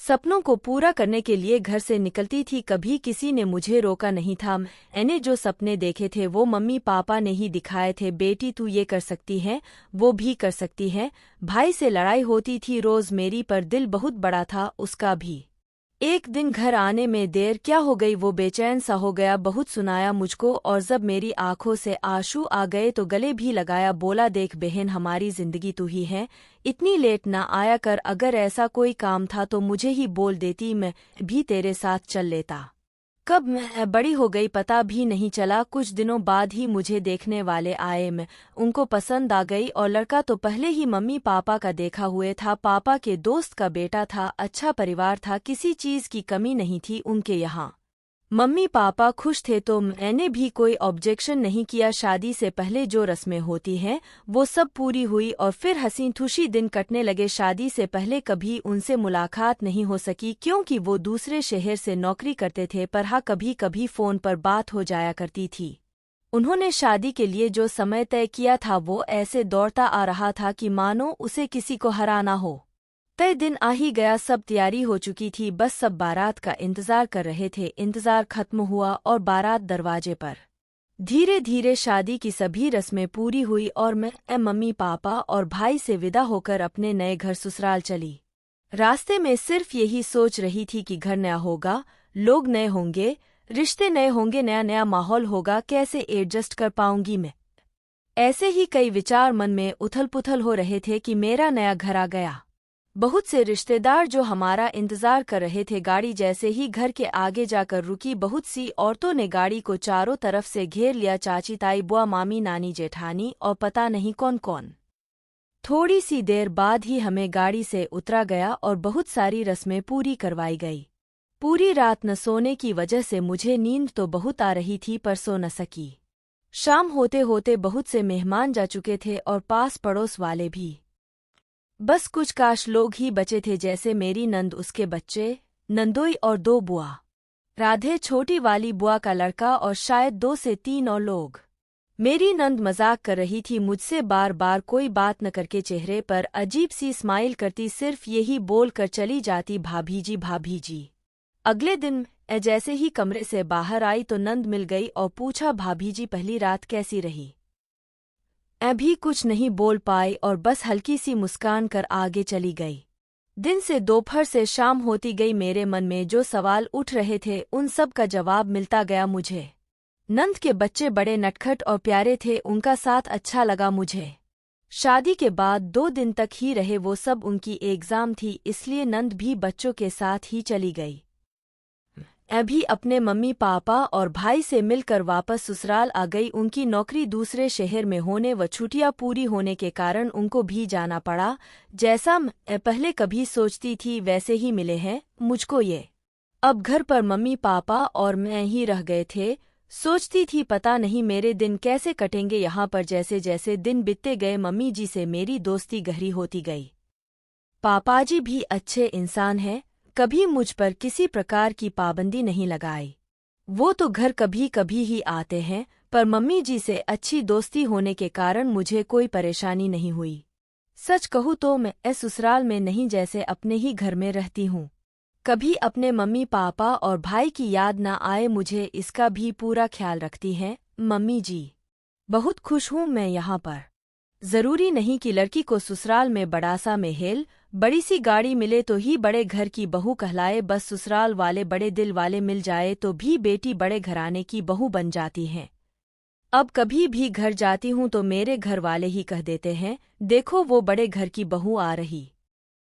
सपनों को पूरा करने के लिए घर से निकलती थी, कभी किसी ने मुझे रोका नहीं था। मैंने जो सपने देखे थे वो मम्मी पापा ने ही दिखाए थे। बेटी तू ये कर सकती है, वो भी कर सकती है। भाई से लड़ाई होती थी रोज मेरी, पर दिल बहुत बड़ा था उसका भी। एक दिन घर आने में देर क्या हो गई, वो बेचैन सा हो गया, बहुत सुनाया मुझको, और जब मेरी आंखों से आंसू आ गए तो गले भी लगाया। बोला देख बहन, हमारी जिंदगी तू ही है, इतनी लेट ना आया कर। अगर ऐसा कोई काम था तो मुझे ही बोल देती, मैं भी तेरे साथ चल लेता। कब मैं बड़ी हो गई पता भी नहीं चला। कुछ दिनों बाद ही मुझे देखने वाले आए, मैं उनको पसंद आ गई, और लड़का तो पहले ही मम्मी पापा का देखा हुए था। पापा के दोस्त का बेटा था, अच्छा परिवार था, किसी चीज की कमी नहीं थी उनके यहाँ। मम्मी पापा खुश थे तो मैंने भी कोई ऑब्जेक्शन नहीं किया। शादी से पहले जो रस्में होती हैं वो सब पूरी हुई और फिर हंसी खुशी दिन कटने लगे। शादी से पहले कभी उनसे मुलाकात नहीं हो सकी क्योंकि वो दूसरे शहर से नौकरी करते थे, पर हाँ कभी कभी फ़ोन पर बात हो जाया करती थी। उन्होंने शादी के लिए जो समय तय किया था वो ऐसे दौड़ता आ रहा था कि मानो उसे किसी को हराना हो। तय दिन आ ही गया, सब तैयारी हो चुकी थी, बस सब बारात का इंतजार कर रहे थे। इंतजार खत्म हुआ और बारात दरवाजे पर। धीरे धीरे शादी की सभी रस्में पूरी हुई और मैं मम्मी पापा और भाई से विदा होकर अपने नए घर ससुराल चली। रास्ते में सिर्फ यही सोच रही थी कि घर नया होगा, लोग नए होंगे, रिश्ते नए होंगे, नया नया माहौल होगा, कैसे एडजस्ट कर पाऊंगी मैं। ऐसे ही कई विचार मन में उथल पुथल हो रहे थे कि मेरा नया घर आ गया। बहुत से रिश्तेदार जो हमारा इंतजार कर रहे थे। गाड़ी जैसे ही घर के आगे जाकर रुकी, बहुत सी औरतों ने गाड़ी को चारों तरफ से घेर लिया, चाची ताई बुआ मामी नानी जेठानी और पता नहीं कौन कौन। थोड़ी सी देर बाद ही हमें गाड़ी से उतरा गया और बहुत सारी रस्में पूरी करवाई गई। पूरी रात न सोने की वजह से मुझे नींद तो बहुत आ रही थी पर सो न सकी। शाम होते होते बहुत से मेहमान जा चुके थे और पास पड़ोस वाले भी। बस कुछ काश लोग ही बचे थे, जैसे मेरी नंद, उसके बच्चे, नंदोई और 2 बुआ, राधे छोटी वाली बुआ का लड़का और शायद 2 से 3 और लोग। मेरी नंद मजाक कर रही थी मुझसे, बार बार कोई बात न करके चेहरे पर अजीब सी स्माइल करती, सिर्फ यही बोल कर चली जाती, भाभी जी भाभी जी। अगले दिन जैसे ही कमरे से बाहर आई तो नंद मिल गई और पूछा, भाभी जी पहली रात कैसी रही। अभी कुछ नहीं बोल पाई और बस हल्की सी मुस्कान कर आगे चली गई। दिन से दोपहर से शाम होती गई, मेरे मन में जो सवाल उठ रहे थे उन सब का जवाब मिलता गया मुझे। नंद के बच्चे बड़े नटखट और प्यारे थे, उनका साथ अच्छा लगा मुझे। शादी के बाद 2 दिन तक ही रहे वो सब, उनकी एग्जाम थी इसलिए नंद भी बच्चों के साथ ही चली गई। अभी अपने मम्मी पापा और भाई से मिलकर वापस ससुराल आ गई। उनकी नौकरी दूसरे शहर में होने व छुट्टियां पूरी होने के कारण उनको भी जाना पड़ा। जैसा मैं पहले कभी सोचती थी वैसे ही मिले हैं मुझको ये। अब घर पर मम्मी पापा और मैं ही रह गए थे। सोचती थी पता नहीं मेरे दिन कैसे कटेंगे यहाँ पर। जैसे जैसे दिन बीतते गए मम्मी जी से मेरी दोस्ती गहरी होती गई। पापाजी भी अच्छे इंसान हैं, कभी मुझ पर किसी प्रकार की पाबंदी नहीं लगाई। वो तो घर कभी कभी ही आते हैं, पर मम्मी जी से अच्छी दोस्ती होने के कारण मुझे कोई परेशानी नहीं हुई। सच कहूँ तो मैं ससुराल में नहीं, जैसे अपने ही घर में रहती हूँ। कभी अपने मम्मी पापा और भाई की याद ना आए मुझे, इसका भी पूरा ख्याल रखती हैं मम्मी जी। बहुत खुश हूँ मैं यहाँ पर। जरूरी नहीं कि लड़की को ससुराल में बड़ा सा महल, बड़ी सी गाड़ी मिले तो ही बड़े घर की बहू कहलाए। बस ससुराल वाले बड़े दिल वाले मिल जाए तो भी बेटी बड़े घराने की बहू बन जाती है। अब कभी भी घर जाती हूँ तो मेरे घर वाले ही कह देते हैं, देखो वो बड़े घर की बहू आ रही।